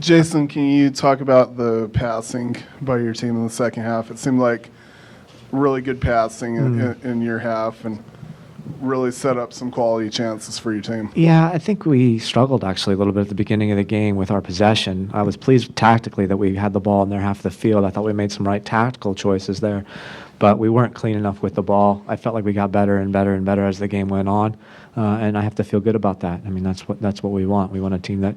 Jason, can you talk about the passing by your team in the second half? It seemed like really good passing in your half and really set up some quality chances for your team. Yeah, I think we struggled actually a little bit at the beginning of the game with our possession. I was pleased tactically that we had the ball in their half of the field. I thought we made some right tactical choices there, but we weren't clean enough with the ball. I felt like we got better and better and better as the game went on, and I have to feel good about that. I mean, that's what we want. We want a team that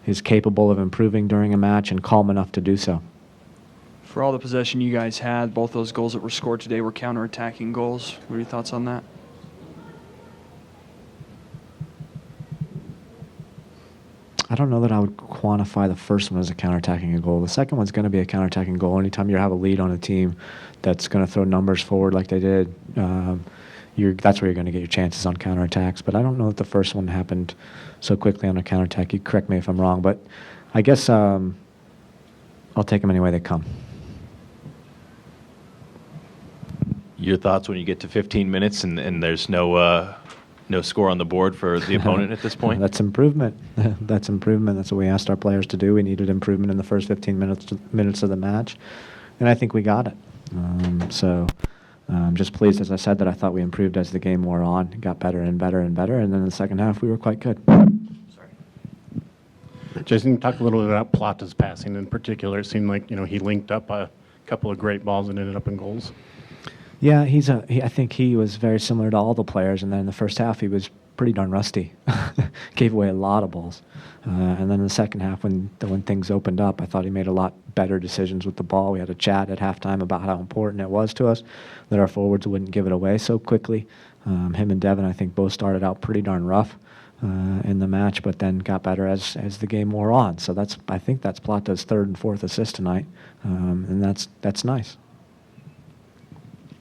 is capable of improving during a match and calm enough to do so. For all the possession you guys had, both those goals that were scored today were counter-attacking goals. What are your thoughts on that? I don't know that I would quantify the first one as a counterattacking goal. The second one's going to be a counterattacking goal. Anytime you have a lead on a team that's going to throw numbers forward like they did, that's where you're going to get your chances on counterattacks. But I don't know that the first one happened so quickly on a counterattack. You correct me if I'm wrong, but I guess I'll take them any way they come. Your thoughts when you get to 15 minutes and there's no score on the board for the opponent at this point? That's improvement. That's improvement. That's what we asked our players to do. We needed improvement in the first 15 minutes of the match, and I think we got it. So I'm just pleased, as I said, that I thought we improved as the game wore on. It got better and better and better, and then in the second half we were quite good. Sorry. Jason, talk a little bit about Plata's passing in particular. It seemed like he linked up a couple of great balls and ended up in goals. Yeah, I think he was very similar to all the players, and then in the first half he was pretty darn rusty. Gave away a lot of balls. And then in the second half, when things opened up, I thought he made a lot better decisions with the ball. We had a chat at halftime about how important it was to us that our forwards wouldn't give it away so quickly. Him and Devin, I think, both started out pretty darn rough in the match, but then got better as the game wore on. So I think that's Plata's third and fourth assist tonight, and that's nice.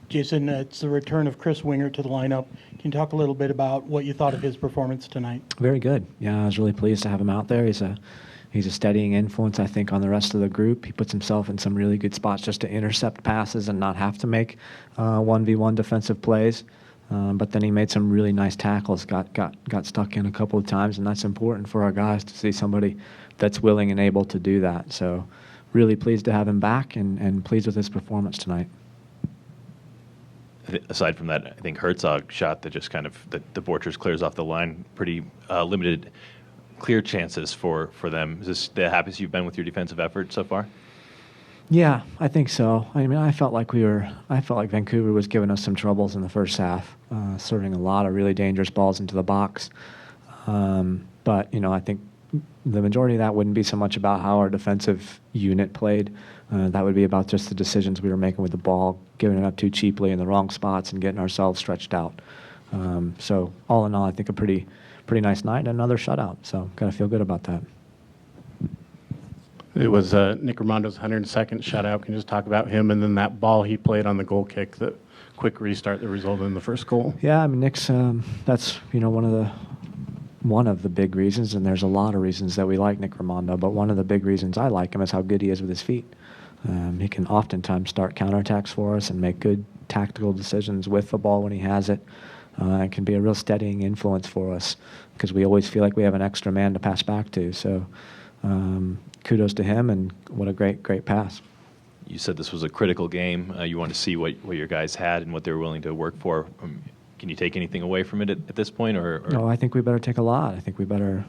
Jason, it's the return of Chris Winger to the lineup. Can you talk a little bit about what you thought of his performance tonight? Very good. Yeah, I was really pleased to have him out there. He's a steadying influence, I think, on the rest of the group. He puts himself in some really good spots just to intercept passes and not have to make 1v1 defensive plays. But then he made some really nice tackles, got stuck in a couple of times, and that's important for our guys to see somebody that's willing and able to do that. So really pleased to have him back and pleased with his performance tonight. Aside from that, I think Herzog shot that just kind of the Borchers clears off the line. Pretty limited clear chances for them. Is this the happiest you've been with your defensive effort so far? Yeah, I think so. I mean, I felt like Vancouver was giving us some troubles in the first half, serving a lot of really dangerous balls into the box. But I think the majority of that wouldn't be so much about how our defensive unit played. That would be about just the decisions we were making with the ball, giving it up too cheaply in the wrong spots and getting ourselves stretched out. So all in all, I think a pretty nice night and another shutout. So got to feel good about that. It was Nick Ramondo's 102nd shutout. Can you just talk about him and then that ball he played on the goal kick, the quick restart that resulted in the first goal? Yeah, I mean, Nick's that's one of the big reasons, and there's a lot of reasons that we like Nick Ramondo, but one of the big reasons I like him is how good he is with his feet. He can oftentimes start counterattacks for us and make good tactical decisions with the ball when he has it. It can be a real steadying influence for us because we always feel like we have an extra man to pass back to. So kudos to him, and what a great pass. You said this was a critical game. You wanted to see what your guys had and what they were willing to work for. Can you take anything away from it at this point? Or? No, I think we better take a lot. I think we better,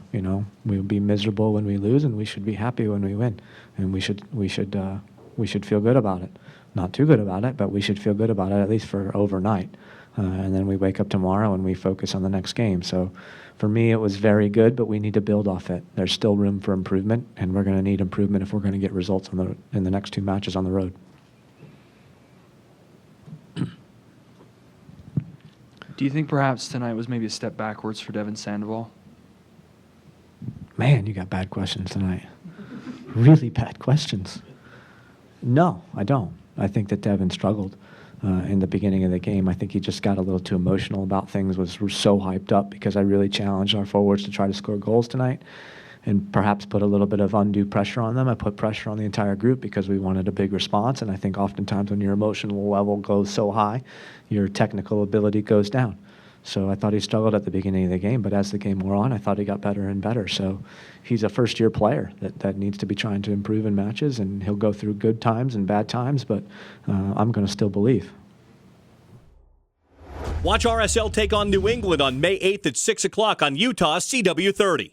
we'll be miserable when we lose, and we should be happy when we win. And we should feel good about it. Not too good about it, but we should feel good about it at least for overnight. And then we wake up tomorrow and we focus on the next game. So for me, it was very good, but we need to build off it. There's still room for improvement, and we're going to need improvement if we're going to get results in the next two matches on the road. Do you think perhaps tonight was maybe a step backwards for Devin Sandoval? Man, you got bad questions tonight. Really bad questions. No, I don't. I think that Devin struggled in the beginning of the game. I think he just got a little too emotional about things, was so hyped up because I really challenged our forwards to try to score goals tonight and perhaps put a little bit of undue pressure on them. I put pressure on the entire group because we wanted a big response, and I think oftentimes when your emotional level goes so high, your technical ability goes down. So I thought he struggled at the beginning of the game, but as the game wore on, I thought he got better and better. So he's a first-year player that needs to be trying to improve in matches, and he'll go through good times and bad times, but I'm going to still believe. Watch RSL take on New England on May 8th at 6 o'clock on Utah CW30.